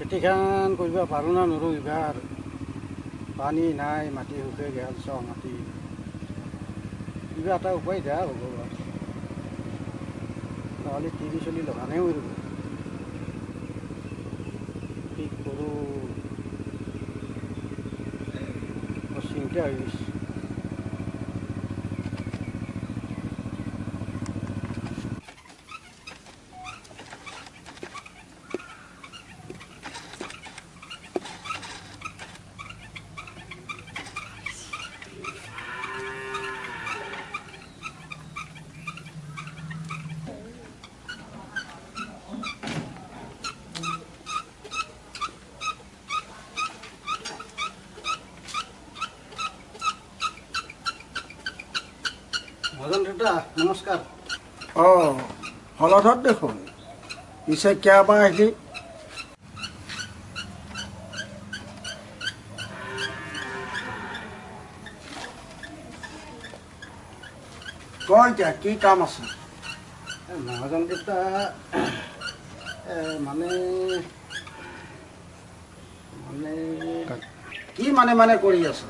খেতিখান কৰিব পাৰোঁ না নৰোঁ এইবাৰ পানী নাই মাটি শুকাই গেল চ মাটি কিবা এটা উপায় দিয়া ভগৱান নহ'লে তিৰি চলি লগানেই উৰিব কি কৰোঁ চিন্তা হৈ গৈছে মহাজন দেউতা নমস্কাৰ হলধত দেখোন পিছে কিয়াবা আহিলি কয় এতিয়া কি কাম আছে মহাজন দেউতা মানে মানে কি মানে কৰি আছে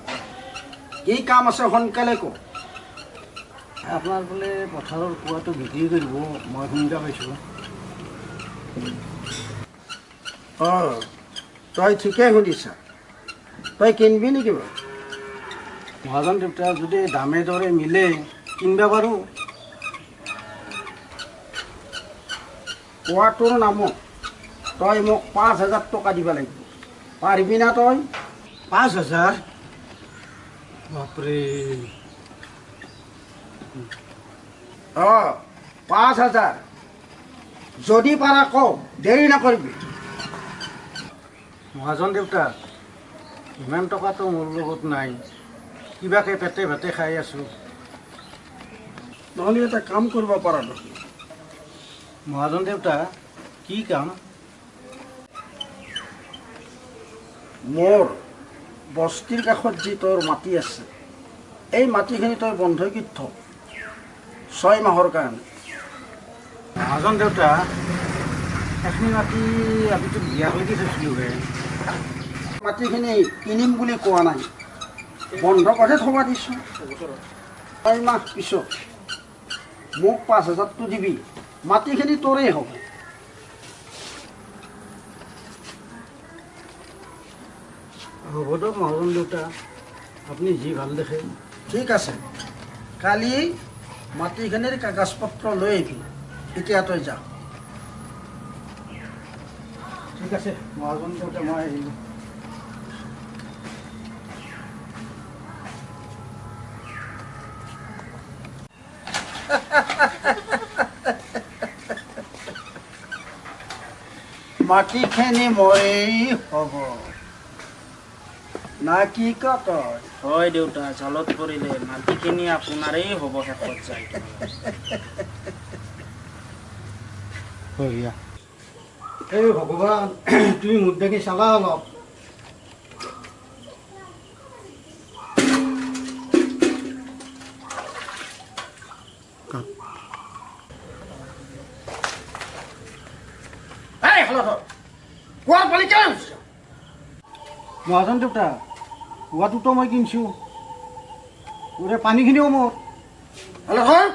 কি কাম আছে সোনকালে ক আপোনাৰ বোলে পথাৰৰ কুৱাটো বিক্ৰী কৰিব মই শুনিব পাইছোঁ তই ঠিকেই শুনিছা তই কিনিবি নেকি বাৰু মহাজন দেউতা যদি দামে দৰে মিলে কিনিব পাৰোঁ কুৱাটোৰ নামত তই মোক 5,000 টকা দিব লাগিব পাৰিবি না তই 5,000 বাপৰে 5,000 যদি পাৰা কওঁ দেৰি নকৰিবি মহাজন দেউতা ইমান টকাটো মোৰ লগত নাই কিবাকে পেটে ভাতে খাই আছোঁ নহ'লে এটা কাম কৰিব পাৰা দেখোন মহাজন দেউতা কি কাম মোৰ বস্তিৰ কাষত যি তোৰ মাটি আছে এই মাটিখিনি তই বন্ধকীত থ 6 মাহৰ কাৰণে মহাজন দেউতা এইখিনি মাটি আমিতো বিয়াক লাগি থৈছিলোঁ মাটিখিনি কিনিম বুলি কোৱা নাই বন্ধকতহে থবা দিছোঁ 6 মাহ পিছত মোক 5,000টো দিবি মাটিখিনি তোৰেই হ'ব হ'ব দিয়ক মহাজন দেউতা আপুনি যি ভাল দেখে ঠিক আছে কালি মাটিখিনিৰ কাগজ পত্ৰ লৈ আহিবি এতিয়া তই যা ঠিক আছে মহাজন দেউতা মই আহিলোঁ মাটিখিনি মৰেই হ'ব না কি ক তই হয় দেউতা জালত পৰিলে মাটিখিনি আপোনাৰেই হ'ব শেষত যায় এই ভগৱান তুমি মোক দেখি চালা অলপ কুৱাৰ পানী কেলৈ হৈছে মহাজন দেউতা কুৱাটোতো মই কিনিছোঁ ওৰে পানীখিনিও মোৰ হলধৰ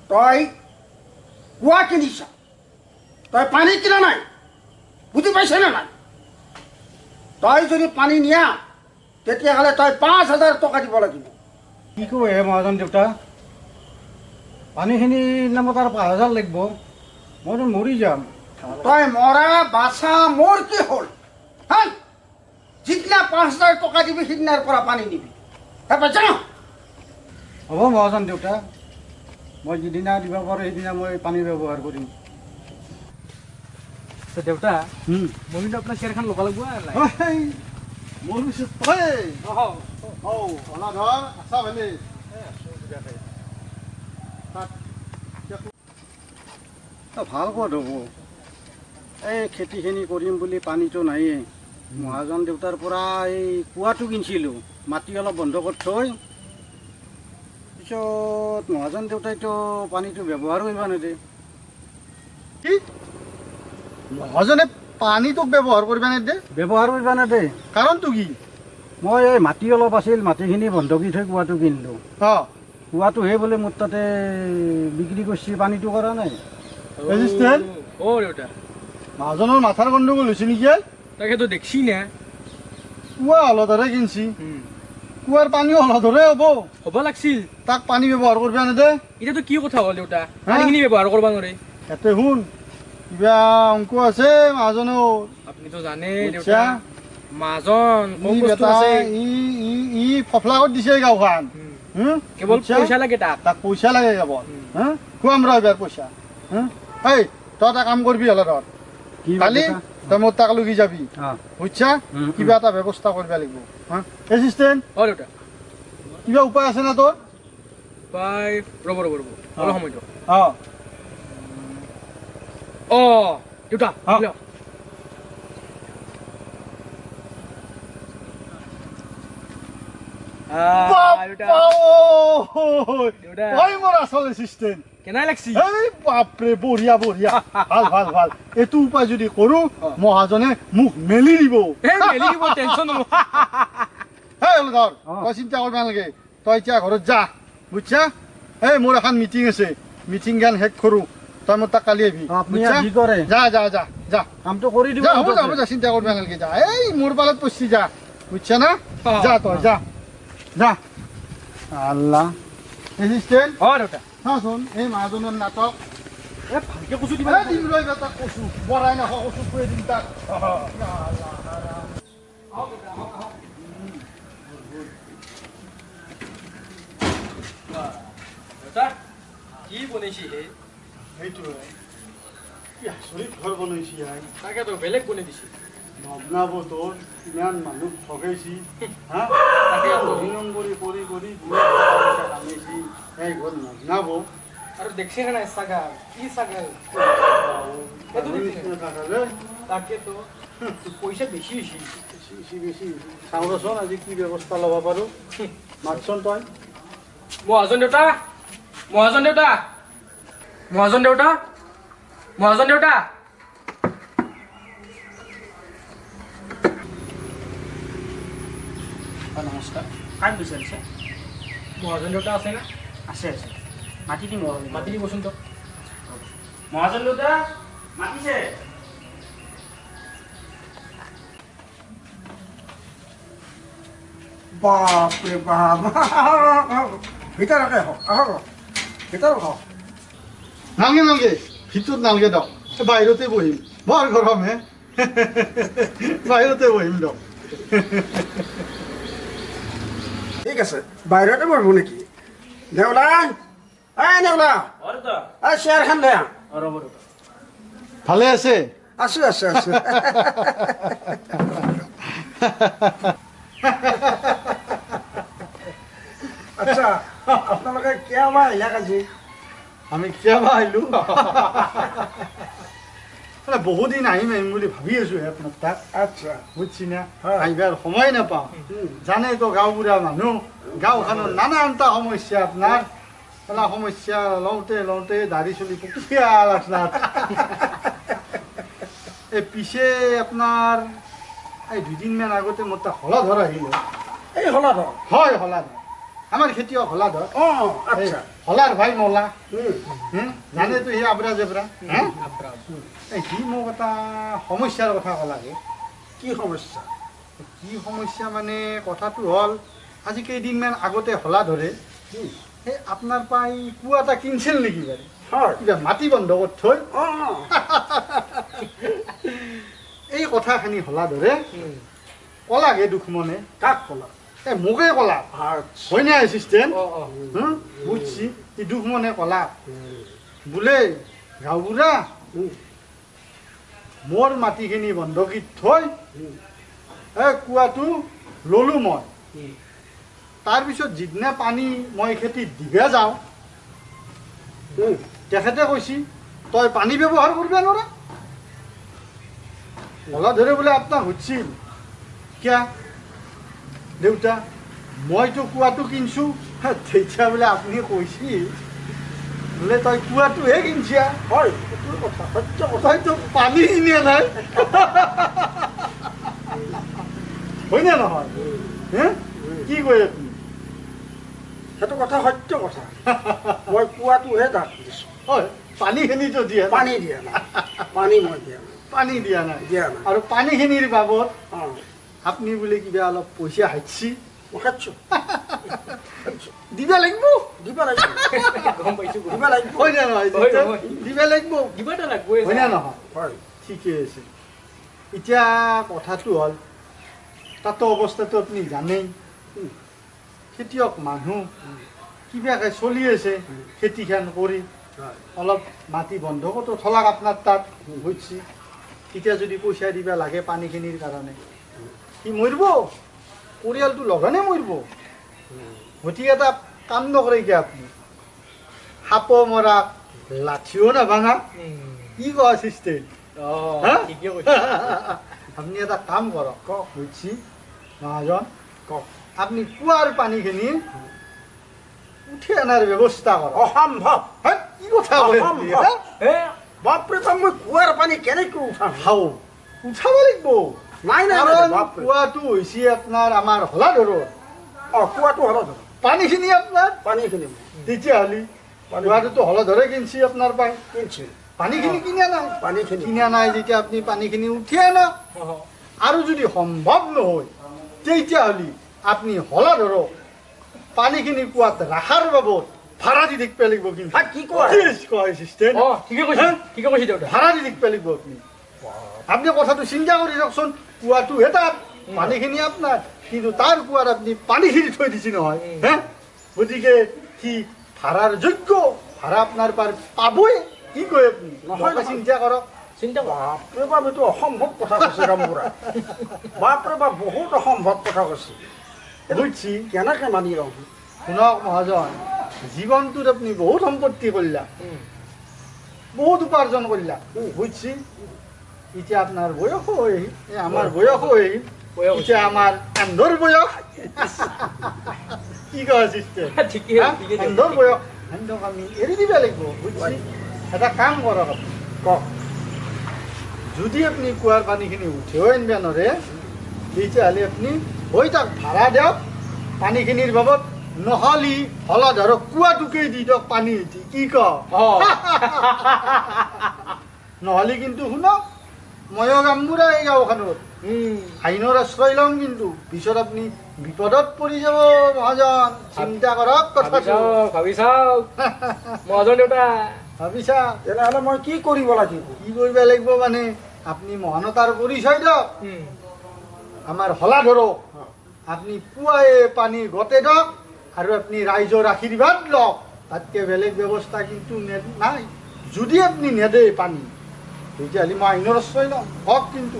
তই কুৱা কিনিছ তই পানী কিনা নাই বুজি পাইছনে নাই তই যদি পানী নিয়া তেতিয়াহ'লে তই 5,000 টকা দিব লাগিব কি কয় মহাজন দেউতা পানীখিনিৰ নামত আৰু 5,000 লাগিব মইতো মৰি যাম তই মৰা বাচা মোৰ কি হ'ল হা যিদিনা 5,000 টকা দিবি সিদিনাৰ পৰা পানী দিবি পাইছ ন হ'ব মহাজন দেউতা মই যিদিনা দিব পাৰোঁ সেইদিনা মই পানী ব্যৱহাৰ কৰিম দেউতা মই কিন্তু আপোনাৰ চেয়াৰখন ল'ব লাগিব মোৰ পিছত ভাল ক'ত হ'ব এই খেতিখিনি কৰিম বুলি পানীটো নায়েই মহাজন দেউতাৰ পৰা এই কুৱাটো কিনিছিলোঁ মাটি অলপ বন্ধ কৰি থৈ পিছত মহাজন দেউতাইতো পানীটো ব্যৱহাৰ কৰিব নিদিয়ে কি মহাজনে পানী তোক ব্যৱহাৰ কৰিব নিদিয়ে ব্যৱহাৰ কৰিবা নেদে কাৰণটো কি মই এই মাটি অলপ আছিল মাটিখিনি বন্ধকি থৈ কুৱাটো কিনিলোঁ অঁ কুৱাটো হে বোলে মোৰ তাতে বিক্ৰী কৰিছে পানীটো কৰা নাই এচিষ্টেণ্ট অ' দেউতা মাজনৰ মাথাৰ গণ্ডগোল হৈছে নেকি তাকেতো দেখছি না কুঁৱা হলধৰে কিনছি কুঁৱাৰ পানীও হলধৰে হ'ব হ'ব লাগছিল তাক পানী ব্যৱহাৰ কৰিব নিদিয়ে এতিয়াতো কি কথা হ'ল দেউতা পানীখিনি ব্যৱহাৰ কৰিব নোৱাৰে ইয়াতে শুন কিবা অংক আছে মাজনেও আপুনিতো জানে বুজিছা? দেউতা মাজন কম ই বস্তু বেটা আছে ই ফফলাকত দিছে গাঁওখন কেৱল বুজিছা? পইচা লাগে তাক তাক পইচা লাগে কেৱল খুৱাম ৰ এবাৰ পইচা এই তই এটা কাম কৰিবি হলধৰ কি কালি কথা? তই মোৰ তাক লগি যাবি অঁ বুজিছা উম, কিবা এটা ব্যৱস্থা কৰিব লাগিব এচিষ্টেণ্ট অ' দেউতা কিবা উপায় আছে না তোৰ পাই ৰ'ব অলপ সময় দিয়ক অঁ অ' দেউতা অ। লওক। দেউতা দেউতা। তই মোৰ আচল এচিষ্টেণ্ট কেনাই লাগছি এই বাপৰে বঢ়িয়া বঢ়িয়া ভাল ভাল ভাল এইটো উপায় যদি কৰো মহাজনে মোক মেলি দিব মেলি দিব টেনচন নল'ব হেই হলধৰ অ। তই চিন্তা কৰিব নালাগে তই এতিয়া ঘৰত যা বুজিছা এই মোৰ এখন মিটিং আছে মিটিং গান শেষ কৰোঁ তই মোৰ তাক কালি আহিবি আপুনি বুজিছা? কি কৰে যা যা যা যা কামটো কৰি দিব যা হ'ব যা হ'ব যা চিন্তা কৰিব নালাগে যা এই মোৰ পালত পচি যা বুজিছা না অ। যা তই যা যা আল্লাহ এচিষ্টেণ্ট অ' দেউতা চাচোন এই মহাজনৰ নাটক ভালকে কৈছো দিম ৰ এইবাৰ তাক কচু বৰাই নাখাওঁ কচু খুৱাই দিম তাক দেউতা কি বনাইছি হে সেইটোৱে কি আচৰিত ঘৰ বনাইছি আই তাকেতো বেলেগ বনাই দিছে নবনাব তোৰ ইমান মানুহ ঠগাইছি হা তাকেতো। নিয়ম কৰি কৰি কৰি আনিছি এই ঘৰ নবনাব আৰু দেখছে নাই ছাগাল কি ছাগাল সেইটো দেখিছে। তাকেতো পইচা বেছি হৈছে বেছি বেছি চাওঁ ৰচোন আজি কি ব্যৱস্থা ল'ব পাৰোঁ মাতচোন তই মহাজন দেউতা মহাজন দেউতা মহাজন দেউতা মহাজন দেউতা নমস্কাৰ কাক বিচাৰিছে মহাজন দেউতা আছে না আছে আছে মাতি দিম মাতি দিবচোন তো মহাজন দেউতা মাতিছে বাপৰে বাপ ভিতৰকে হওক আহক ভিতৰত হওক নালগে নালগে ভিতৰত নালগে দক বাহিৰতে বহিম বৰ গৰম হে বাহিৰতে বহিম দক ঠিক আছে বাহিৰতে বহিব নেকি নেওলা এই নেওলা এই চেয়াৰখন দে ৰ'ব ৰ'ব ভালে আছে আছো আছো আছো আচ্ছা আপোনালোকে কিয় বা আহিলাক আজি আমি কেতিয়াবা আহিলোঁ বহুত দিন আহিম আহিম বুলি ভাবি আছোঁ হে আপোনাৰ তাক আচ্ছা বুজিছি না হয়। আহিবাৰ সময় নাপাওঁ জানেতো গাঁওবুঢ়া মানুহ গাঁওখনৰ নানানটা সমস্যা আপোনাৰ পেলা সমস্যা লওঁতে লওঁতে দাড়ি চুলি পুকিয়াল আপোনাৰ এই পিছে আপোনাৰ এই দুদিনমান আগতে মোৰ তাক হলাধৰ আহিলে এই হলাধৰ হয় হলাধৰ আমাৰ খেতিয়ক হলাধৰ অঁ আচ্ছা হলাৰ ভাই মলা হুম, জানেতো সি আবৰা জেবৰা সি মোক এটা সমস্যাৰ কথা ক'লাগে কি সমস্যা কি সমস্যা মানে কথাটো হ'ল আজি কেইদিনমান আগতে হলা ধৰে সেই আপোনাৰ পৰা এই কুঁৱা এটা কিনিছিল নেকি বাৰু হয় কিবা মাটি বন্ধ কৰি থৈ অঁ এই কথাখিনি হলা ধৰে ক'লাগে দুখমনে কাক ক'লা এই মোকে ক'লা আচ্ছা হয়নে এচিষ্টেণ্ট অঁ অঁ বুজছি এই দুখমনে ক'লা বোলে গাঁওবুঢ়া মোৰ মাটিখিনি বন্ধকীত থৈ এই কুঁৱাটো ল'লোঁ মই তাৰপিছত যিদিনা পানী মই খেতিত দিবা যাওঁ তেখেতে কৈছি তই পানী ব্যৱহাৰ কৰিব নোৱাৰা হলা ধৰে বোলে আপোনাক সুধিছিল কিয়া দেউতা মইতো কুঁৱাটো কিনছোঁ তেতিয়া বোলে আপুনি কৈছিল বোলে তই কুৱাটোহে কিনছা হয় এইটো কথা সত্য কথা তইতো পানী কিনিয়া নাই হয়নে নহয় হে কি কৈ আপুনি সেইটো কথা সত্য কথা মই কুৱাটোহে দাঁত দিছোঁ হয় পানীখিনিতো দিয়া নাই। পানী দিয়া নাই পানী মই দিয়া নাই পানী দিয়া নাই দিয়া নাই আৰু পানীখিনিৰ বাবদ অঁ আপুনি বোলে কিবা অলপ পইচা হাঁচছি মই খাইছোঁ দিব লাগিব দিব লাগিব গম পাইছোঁ দিব লাগিব হয় নে নহয় হয়, হয়। দিব লাগিব কিবা এটা লাগবই হয় নে নহয় হয় ঠিকে আছে এতিয়া কথাটো হ'ল তাতো অৱস্থাটো আপুনি জানেই খেতিয়ক মানুহ কিবাকে চলি আছে খেতিখন কৰি হয় অলপ মাটি বন্ধকতো থলাক আপোনাৰ তাত বুজছি এতিয়া যদি পইচা দিবা লাগে পানীখিনিৰ কাৰণে সি মৰিব পৰিয়ালটো লঘনে মৰিব গতিকে এটা কাম নকৰে কি আপুনি সাপো মৰা লাঠিও নাভাঙা কি কোৱা চিষ্টেম হা? ঠিকে কৈছে আপুনি এটা কাম কৰক কওক বুজছি মহাজন কওক আপুনি কুৱাৰ পানীখিনি উঠি অনাৰ ব্যৱস্থা কৰক অসম্ভৱ হে? কি কথা কয় আপুনি, অসম্ভৱ। হে? হে বাপৰে বাপ মই কুৱাৰ পানী কেনেকৈ উঠাম হাও উঠাব লাগিব নাই নাই নাই, কাৰণ বাপৰে কুৱাটো হৈছে আপোনাৰ আমাৰ হলাধৰৰ অঁ কুৱাটো হলধৰ পানীখিনি আপোনাৰ পানীখিনি তেতিয়াহ'লে কুৱাটোতো হলধৰে কিনছি আপোনাৰ পাই কিনছোঁ পানীখিনি কিনা নাই পানীখিনি কিনা নাই যেতিয়া আপুনি পানীখিনি উঠি আনক আৰু যদি সম্ভৱ নহয় তেতিয়াহ'লে আপুনি হলাধৰক পানীখিনি কুৱাত ৰখাৰ বাবদ ভাড়া দি থাকিব লাগিব কিন্তু হা, কি কোৱা? কয় চিষ্টেম অঁ ঠিকে কৈছে ঠিকে কৈছে দেউতা ভাড়া দি থাকিব লাগিব আপুনি আপুনি কথাটো চিন্তা কৰি চাওকচোন কুৱাটো এটা পানীখিনি আপোনাৰ কিন্তু তাৰ কুৱাত আপুনি পানীখিনি থৈ দিছে নহয় হে গতিকে সি ভাড়াৰ যোগ্য ভাড়া আপোনাৰ পাবই কি কয় আপুনি নহয়, নহয় নহয়। চিন্তা কৰক চিন্তা কৰা বাপৰে বাপ এইটো অসম্ভৱ কথা কৈছে ৰামবুঢ়া বাপৰে বাপ বহুত অসম্ভৱ কথা কৈছে বুজছি কেনেকৈ মানি ৰওঁ শুনক মহাজন জীৱনটোত আপুনি বহুত সম্পত্তি কৰিলা বহুত উপাৰ্জন কৰিলা বুজছি এতিয়া আপোনাৰ বয়সো হৈ আহিল আমাৰ বয়সো হৈ আহিল বয়স হৈছে। এতিয়া আমাৰ কান্ধৰ বয়স কি কয় চিষ্টেম ঠিকে ঠিকে কান্ধৰ বয়স কান্ধক আমি এৰি দিব লাগিব বুজছি এটা কাম কৰক আপুনি কওক যদি আপুনি কুৱাৰ পানীখিনি উঠিও আনিব নোৱাৰে তেতিয়াহ'লে আপুনি হৈ তাক ভাড়া দিয়ক পানীখিনিৰ বাবদ নহ'লে হলধৰক কুৱাটোকেই দি দিয়ক পানী উঠি কি কয় অঁ নহ'লে কিন্তু শুনক ময়ো গামবুঢ়া এই গাঁওখনত আইনৰ আশ্ৰয় ল'ম কিন্তু পিছত আপুনি বিপদত পৰি যাব মহাজন চিন্তা কৰক কথাটো ভাবি চাওক মহাজন দেউতা ভাবিছা তেনেহ'লে মই কি কৰিব লাগিব কি কৰিব লাগিব মানে আপুনি মহানতাৰ পৰিচয় দিয়ক আমাৰ হলাধৰক আপুনি পুৱাই পানী গতে দিয়ক আৰু আপুনি ৰাইজৰ আশীৰ্বাদ লওক তাতকৈ বেলেগ ব্যৱস্থা কিন্তু নাই যদি আপুনি নেদে পানী তেতিয়াহ'লে মই আইনৰ আশ্ৰয় ল'ম হওক কিন্তু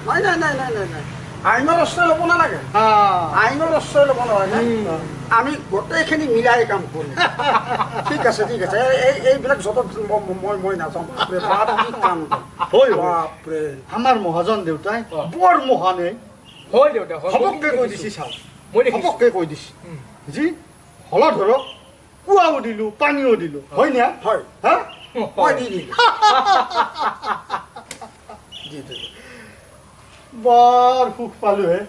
নাই নাই নাই নাই নাই নাই আইনৰ আশ্ৰয় ল'ব নালাগে আইনৰ আশ্ৰয় ল'ব নালাগে আমি গোটেইখিনি মিলাই কাম কৰিম ঠিক আছে এইবিলাক য'ত মই নাযাওঁ বাপৰে বাপ কি কাম হয় হয়। বাপৰে আমাৰ মহাজন দেউতাই বৰ মহানে হয় দেউতা হয় সবককে কৈ দিছে চাওক মই দেখিছোঁ সবককে কৈ দিছে যি হলধৰক কুৱাও দিলোঁ পানীও দিলোঁ হয় না হয় হা মই দি দিলোঁ দি দিলোঁ বৰ সুখ পালোঁ হে